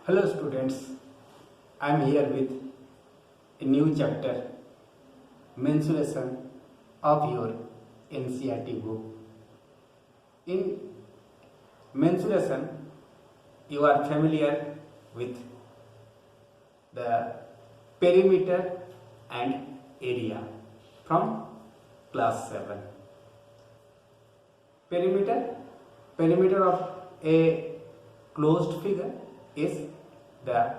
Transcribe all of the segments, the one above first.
Hello students, I am here with a new chapter, mensuration of your NCERT book. In mensuration, you are familiar with the perimeter and area from class 7. Perimeter, perimeter of a closed figure is the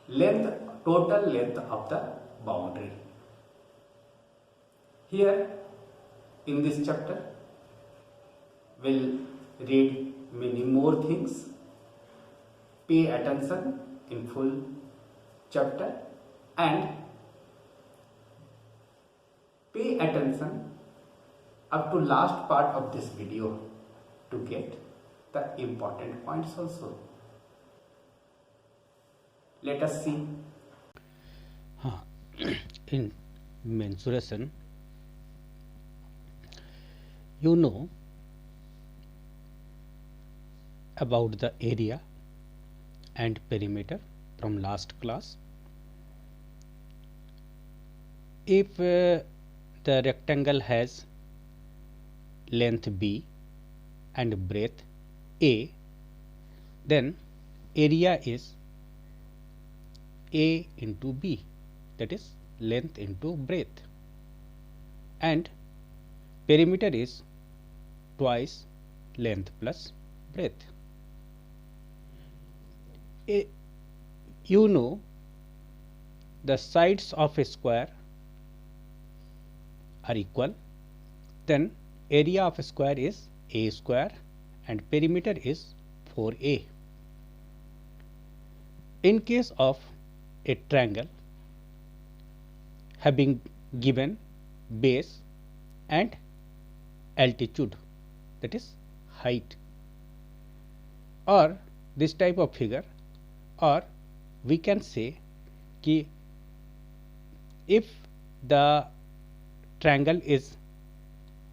length, total length of the boundary. Here in this chapter we'll read many more things. Pay attention in full chapter and pay attention up to last part of this video to get the important points also. Let us see. In mensuration, you know about the area and perimeter from last class. If the rectangle has length b and breadth a, then area is a into b, that is length into breadth, and perimeter is twice length plus breadth. You know the sides of a square are equal, then area of a square is a square and perimeter is 4a. In case of a triangle having given base and altitude, that is height, or this type of figure, or we can say ki if the triangle is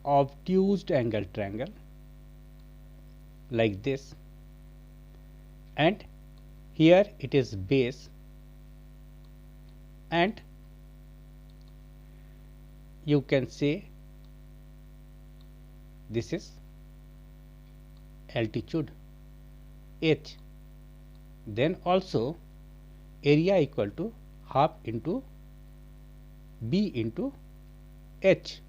obtuse angle triangle like this, and here it is base and you can say this is altitude h, then also area equal to half into b into h,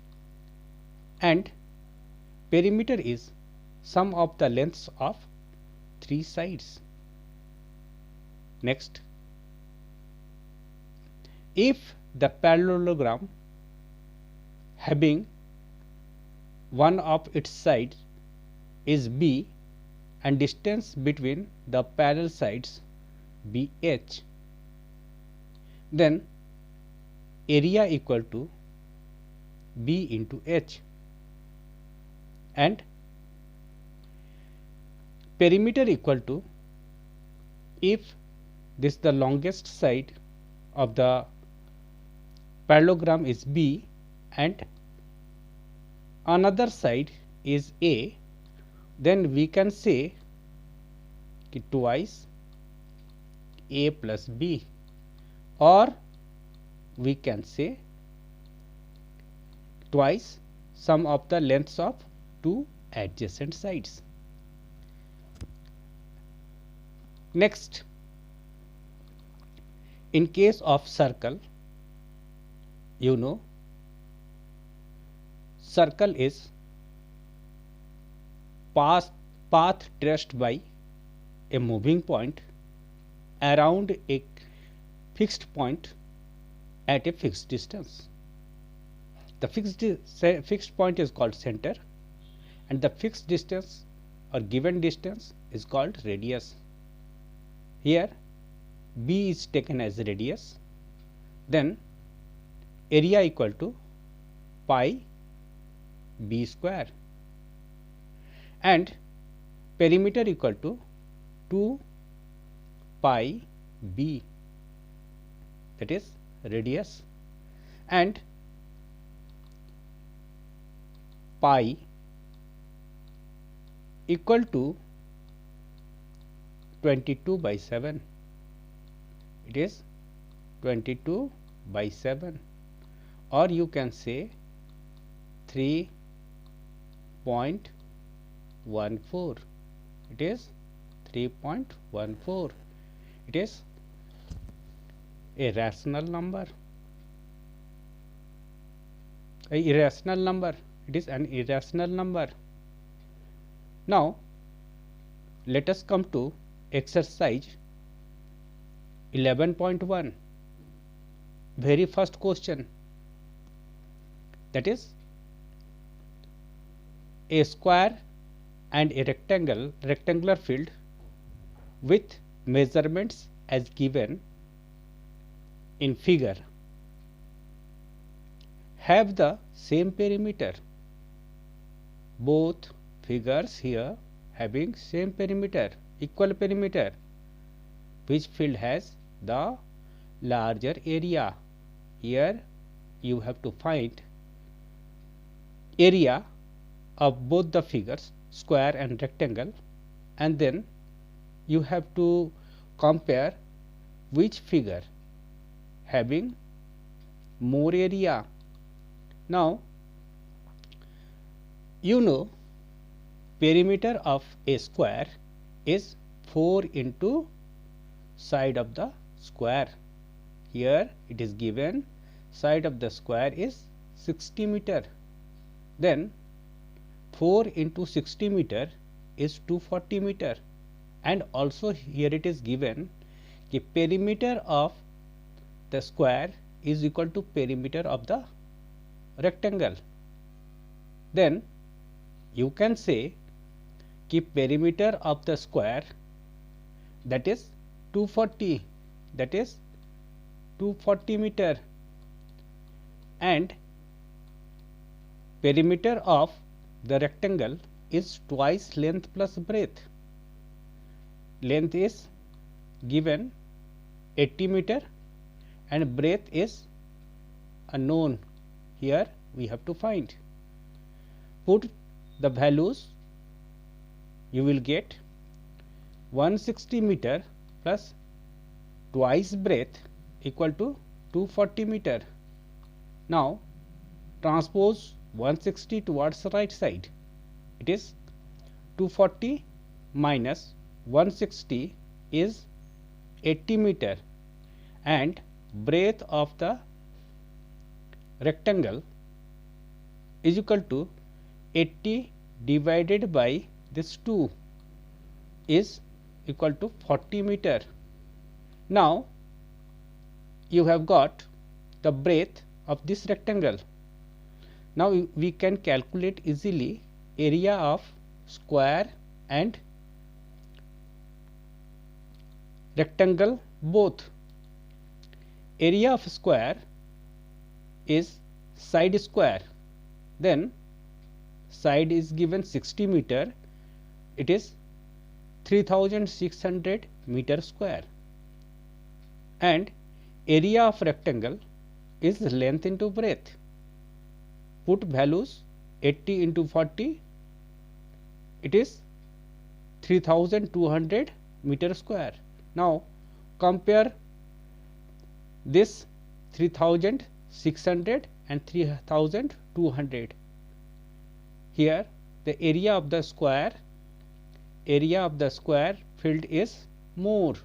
and perimeter is sum of the lengths of three sides. Next, if the parallelogram having one of its sides is b and distance between the parallel sides bh, then area equal to b into h, and perimeter equal to, if this the longest side of the parallelogram is b and another side is a, then we can say twice a plus b, or we can say twice sum of the lengths of two adjacent sides. Next, in case of circle, you know circle is path traced by a moving point around a fixed point at a fixed distance. The fixed point is called center, and the fixed distance or given distance is called radius. Here b is taken as radius, then area equal to pi b square, and perimeter equal to 2 pi b, that is radius, and pi equal to 22 by 7. It is 22 by 7, or you can say 3.14. It is 3.14. It is a rational number. A irrational number. It is an irrational number. Now let us come to exercise 11.1. very first question, that is a square and a rectangular field with measurements as given in figure have the same perimeter. Both figures here having same perimeter, equal perimeter. Which field has the larger area? Here you have to find area of both the figures, square and rectangle, and then you have to compare which figure having more area. Now you know perimeter of a square is 4 into side of the square. Here it is given side of the square is 60 meter. Then 4 into 60 meter is 240 meter, and also here it is given the perimeter of the square is equal to perimeter of the rectangle. Then you can say the perimeter of the square, that is 240, that is 240 meter, and perimeter of the rectangle is twice length plus breadth. Length is given 80 meter and breadth is unknown. Here we have to find. Put the values, you will get 160 meter plus twice breadth equal to 240 meter. Now transpose 160 towards the right side. It is 240 minus 160 is 80 meter, and breadth of the rectangle is equal to 80 divided by this 2 is equal to 40 meter. Now you have got the breadth of this rectangle. Now we can calculate easily area of square and rectangle both. Area of square is side square, then side is given 60 meter, it is 3600 meter square, and area of rectangle is length into breadth. Put values 80 into 40, it is 3200 meter square. Now compare this 3600 and 3200. Here the area of the square field is more.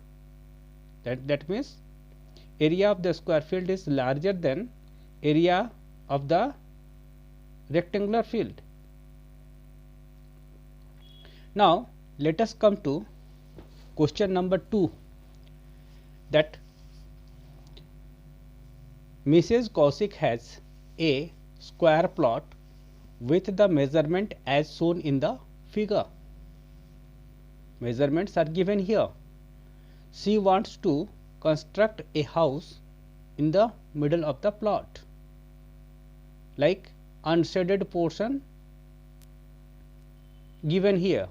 That means area of the square field is larger than area of the rectangular field. Now let us come to question number 2, that Mrs. Kaushik has a square plot with the measurement as shown in the figure. Measurements are given here. She wants to construct a house in the middle of the plot, like unshaded portion given here.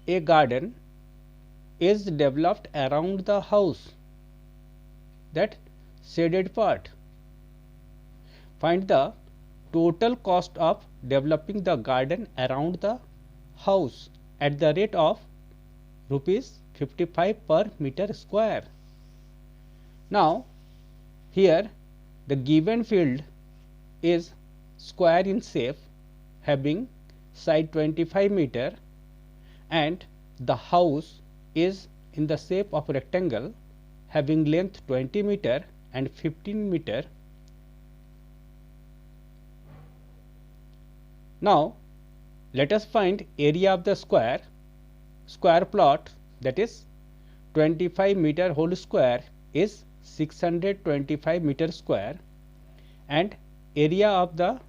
A garden is developed around the house, that shaded part. Find the total cost of developing the garden around the house at the rate of rupees 55 per meter square. Now, here the given field is square in shape having side 25 meter and the house is in the shape of rectangle having length 20 meter and 15 meter. Now, let us find area of the square plot, that is 25 meter whole square is 625 meter square and area of the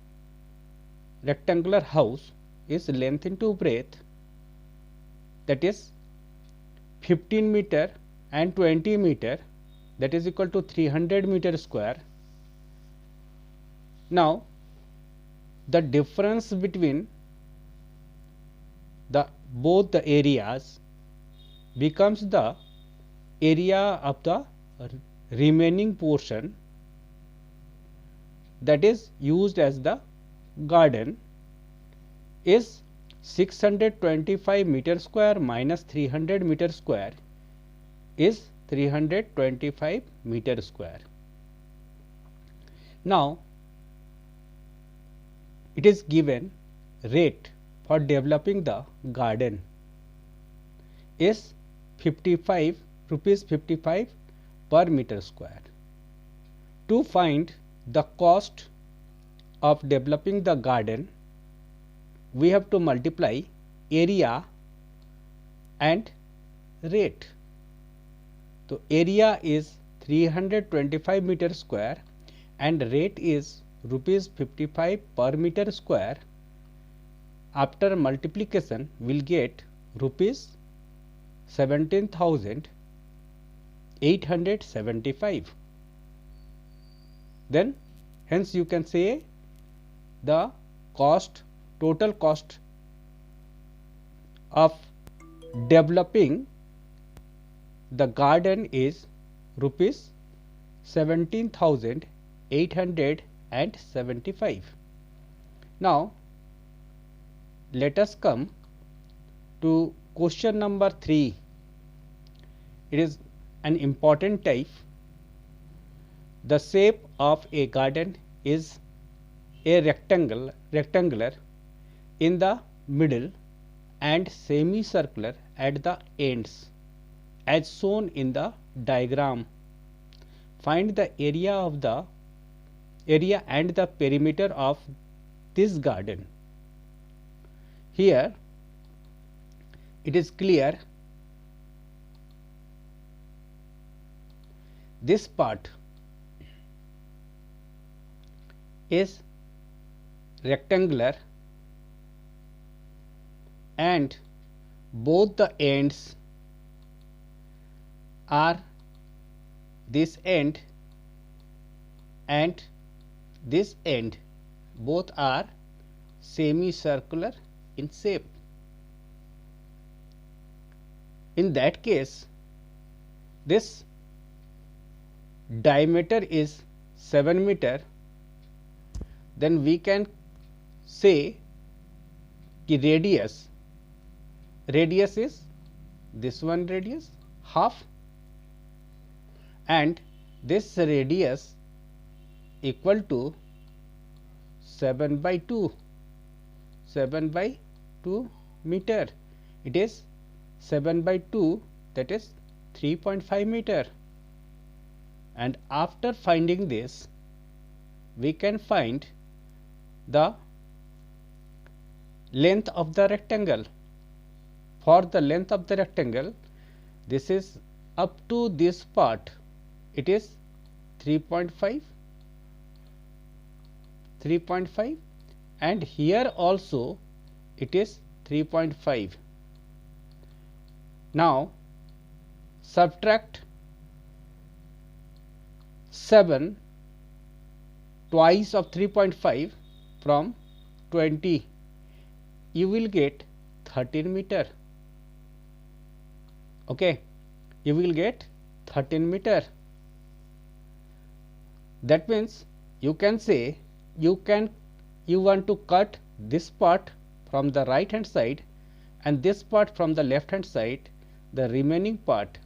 rectangular house is length into breadth, that is 15 meter and 20 meter, that is equal to 300 meter square. Now, the difference between both the areas becomes the area of the remaining portion, that is used as the garden, is 625 meter square minus 300 meter square is 325 meter square. Now, it is given rate for developing the garden is 55 rupees 55 per meter square. To find the cost of developing the garden, we have to multiply area and rate. So, area is 325 meter square and rate is rupees 55 per meter square. After multiplication, we will get rupees 17,875. Then, hence you can say the total cost of developing the garden is rupees 17,875. Now, let us come to question number 3. It is an important type. The shape of a garden is a rectangular in the middle and semicircular at the ends as shown in the diagram. Find the area and the perimeter of this garden. Here it is clear this part is rectangular and both the ends are this end and this end, both are semicircular in shape. In that case, this diameter is 7 meter, then we can say the radius is this one radius half and this radius equal to 7 by 2 meter. It is 7 by 2, that is 3.5 meter, and after finding this we can find the length of the rectangle. For the length of the rectangle, this is up to this part, it is 3.5 and here also it is 3.5. Now, subtract 7 twice of 3.5 from 20, you will get 13 meter. Okay, you will get 13 meter. That means you can say you want to cut this part from the right hand side and this part from the left hand side. the remaining part,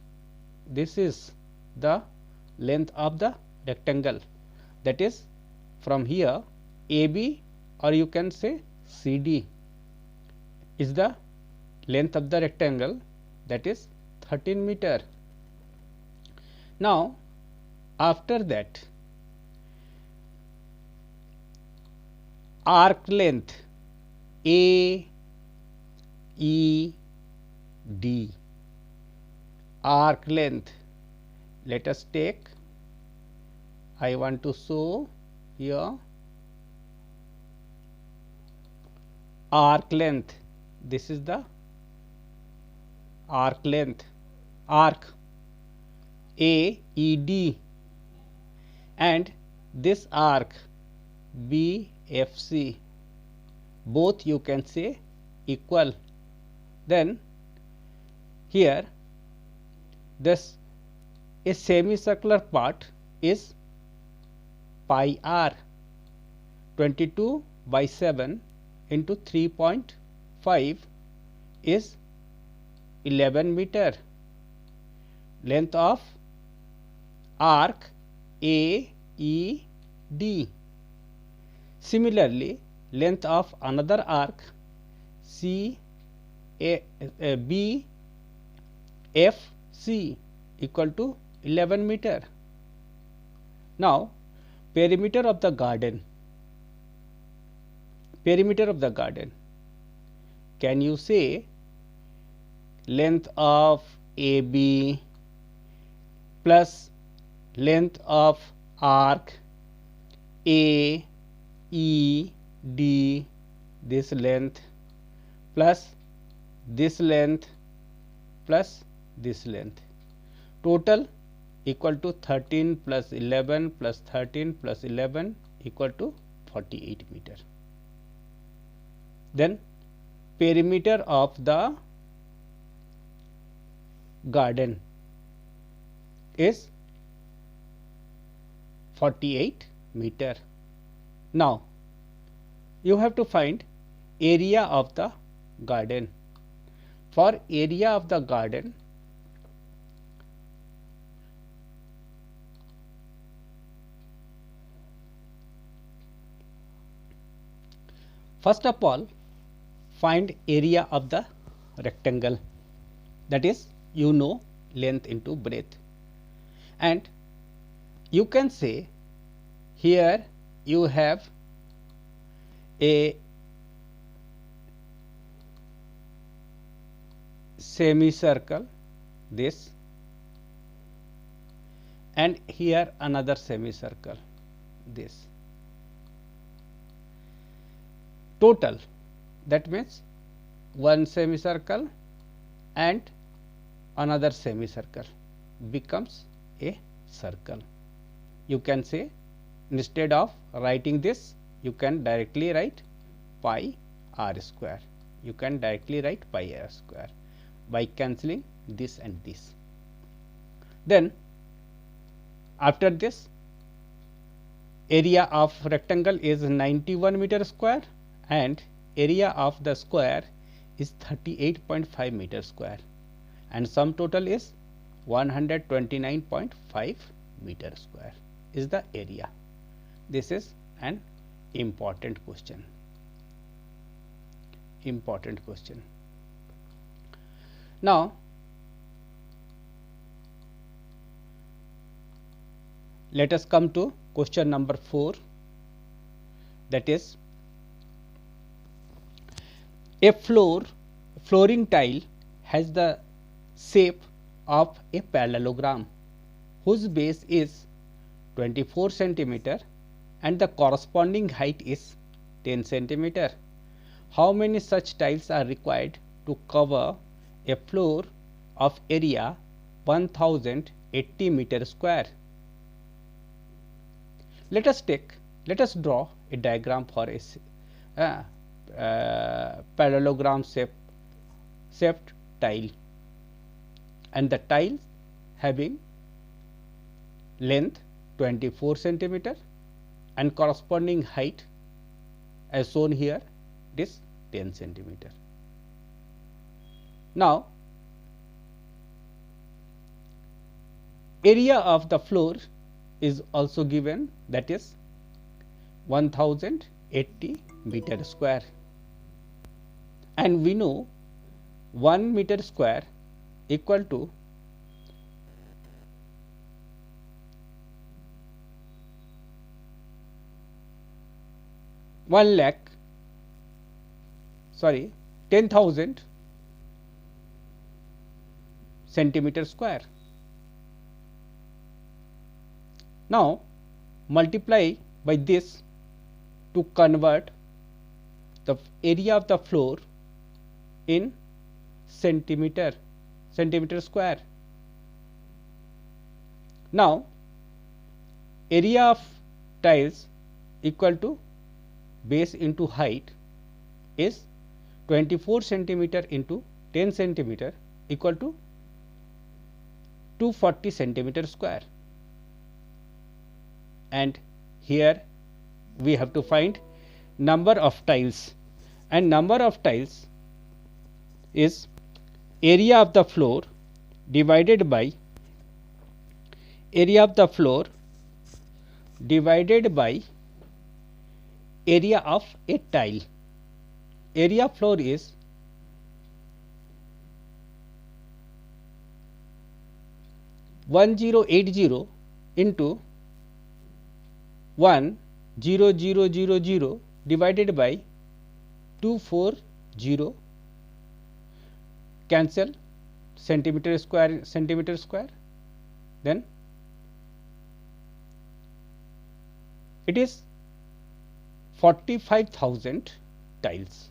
this is the length of the rectangle, that is from here AB or you can say CD is the length of the rectangle, that is 13 meter. Now, after that, arc length AED, arc length, let us take, I want to show here arc length, this is the arc length, arc AED, and this arc BFC, both you can say equal. Then here this a semicircular part is pi r, 22/7 into 3.5 is 11 meter. Length of arc AED. Similarly, length of another arc BFC equal to 11 meter. Now, perimeter of the garden. Perimeter of the garden. Can you say length of AB plus length of arc AED, this length plus this length plus this length, total equal to 13 plus 11 plus 13 plus 11 equal to 48 meter. Then perimeter of the garden is 48 meter. Now, you have to find area of the garden. For area of the garden, first of all, find area of the rectangle, that is you know length into breadth, and you can say here you have a semicircle, this, and here another semicircle, this. Total, that means one semicircle and another semicircle becomes a circle. You can say, instead of writing this, you can directly write pi r square. You can directly write pi r square by cancelling this and this. Then after this, area of rectangle is 91 meter square and area of the square is 38.5 meter square, and sum total is 129.5 meter square is the area. This is an important question. Important question. Now, let us come to question number 4, that is a flooring tile has the shape of a parallelogram whose base is 24 centimeter and the corresponding height is 10 centimeter. How many such tiles are required to cover a floor of area 1080 meter square? Let us draw a diagram for a parallelogram shaped tile, and the tile having length 24 centimeter and corresponding height as shown here, it is 10 centimeter. Now, area of the floor is also given, that is 1080 meter square, and we know 1 meter square equal to 10,000 centimeter square. Now multiply by this to convert the area of the floor in centimeter square. Now area of tiles equal to base into height is 24 centimeter into 10 centimeter equal to 240 centimeter square, and here we have to find number of tiles, and number of tiles is area of the floor divided by area of the floor divided by area of a tile. Area of floor is 1080 into 10000 divided by 240, cancel centimeter square, then it is 45,000 tiles.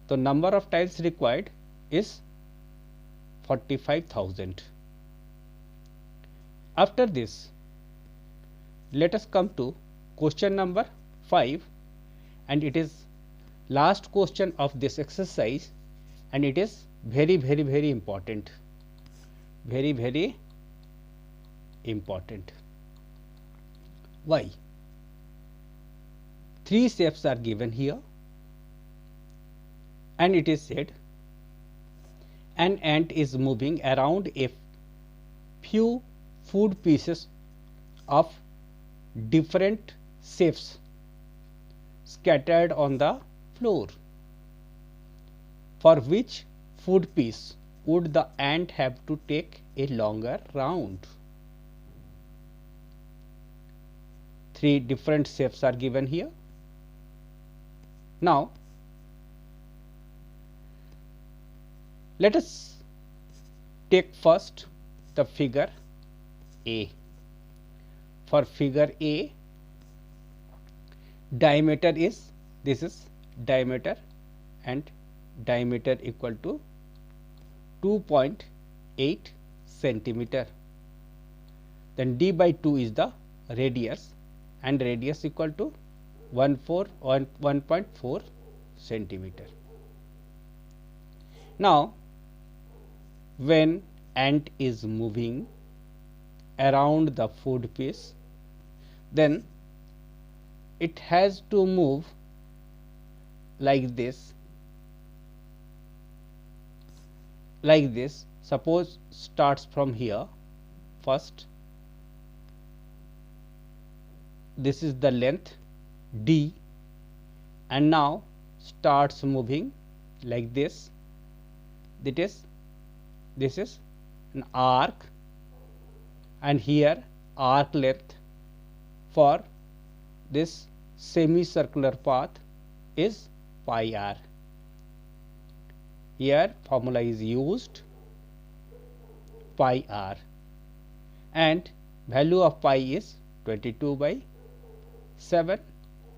The number of tiles required is 45,000. After this, let us come to question number 5, and it is last question of this exercise, and it is very important, very important. Why? 3 shapes are given here, and it is said an ant is moving around a few food pieces of different shapes scattered on the floor. For which food piece would the ant have to take a longer round? 3 different shapes are given here. Now let us take first the figure A. For figure A, diameter is, this is diameter, and diameter equal to 2.8 centimeter. Then d by 2 is the radius, and radius equal to 1.4 centimeter. Now when ant is moving around the food piece, then it has to move like this, Suppose starts from here first, this is the length d, and now starts moving like this. This is an arc, and here arc length for this semicircular path is pi r. Here formula is used, pi r, and value of pi is 22/7,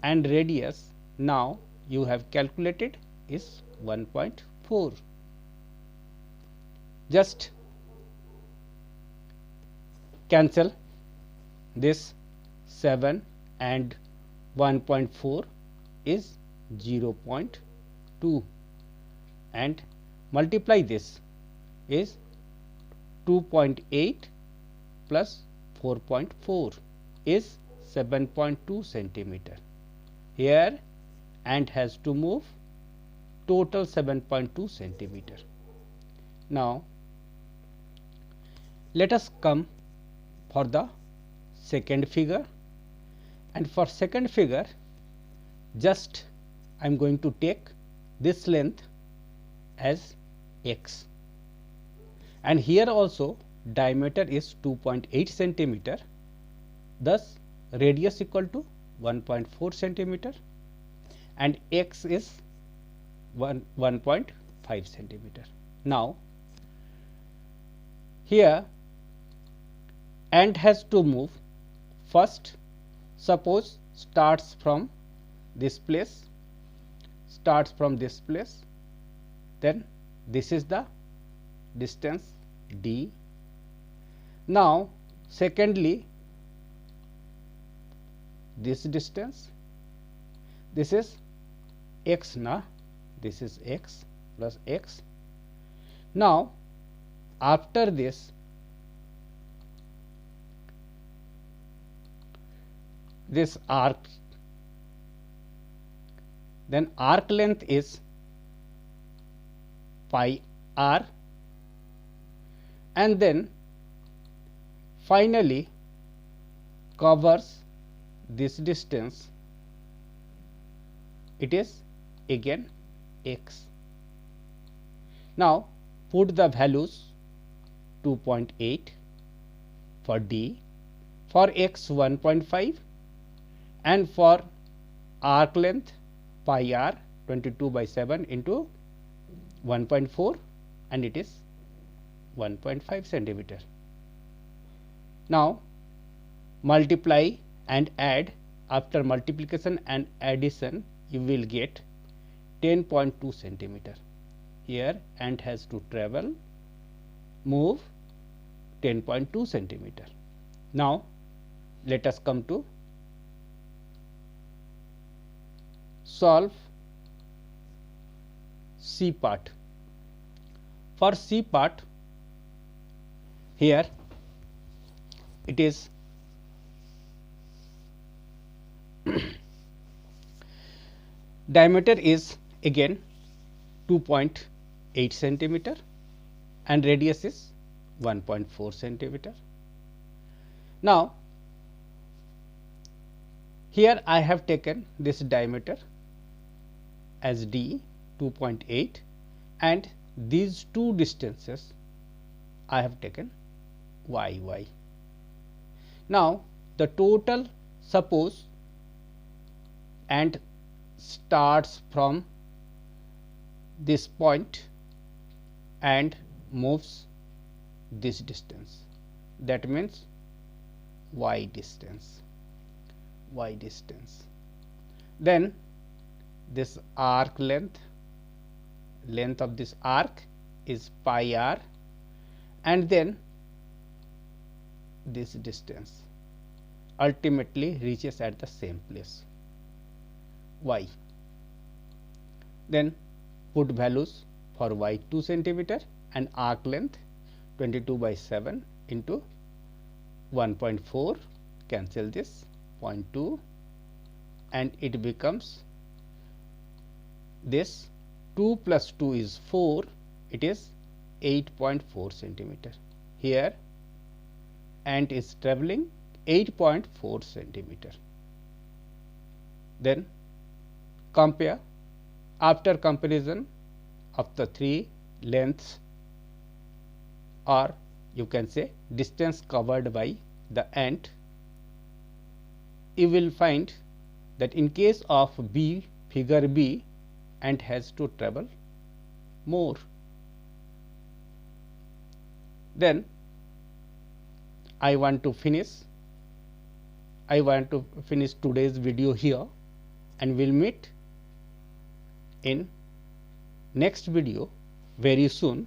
and radius now you have calculated is 1.4. Just cancel this 7 and 1.4 is 0.2, and multiply this is 2.8 plus 4.4 is 7.2 centimeter. Here ant has to move total 7.2 centimeter. Now let us come for the second figure, and for second figure just I am going to take this length as x, and here also diameter is 2.8 centimeter, thus radius equal to 1.4 centimeter and x is 1.5 centimeter. Now here ant has to move. First, suppose starts from this place, then this is the distance d. Now secondly, this distance, this is x na, this is x plus x. Now after this arc, then arc length is pi r, and then finally covers this distance, it is again x. Now put the values 2.8 for d, for x 1.5 and for arc length pi r 22/7 into 1.4 and it is 1.5 centimeter. Now multiply and add. After multiplication and addition you will get 10.2 centimeter. Here ant has to move 10.2 centimeter. Now let us come to solve C part. For C part, here it is diameter is again 2.8 centimeter and radius is 1.4 centimeter. Now here I have taken this diameter as d 2.8 and these two distances I have taken y. Now the total, suppose and starts from this point and moves this distance, that means y distance. Then this arc length of this arc is pi r, and then this distance ultimately reaches at the same place, y. Then put values for y 2 centimeter and arc length 22/7 into 1.4, cancel this 0.2 and it becomes this 2 plus 2 is 4, it is 8.4 centimeter. Here ant is travelling 8.4 centimeter. Then compare. After comparison of the three lengths, or you can say distance covered by the ant, you will find that in case of B, figure B, ant has to travel more. Then I want to finish today's video here, and we'll meet in next video very soon.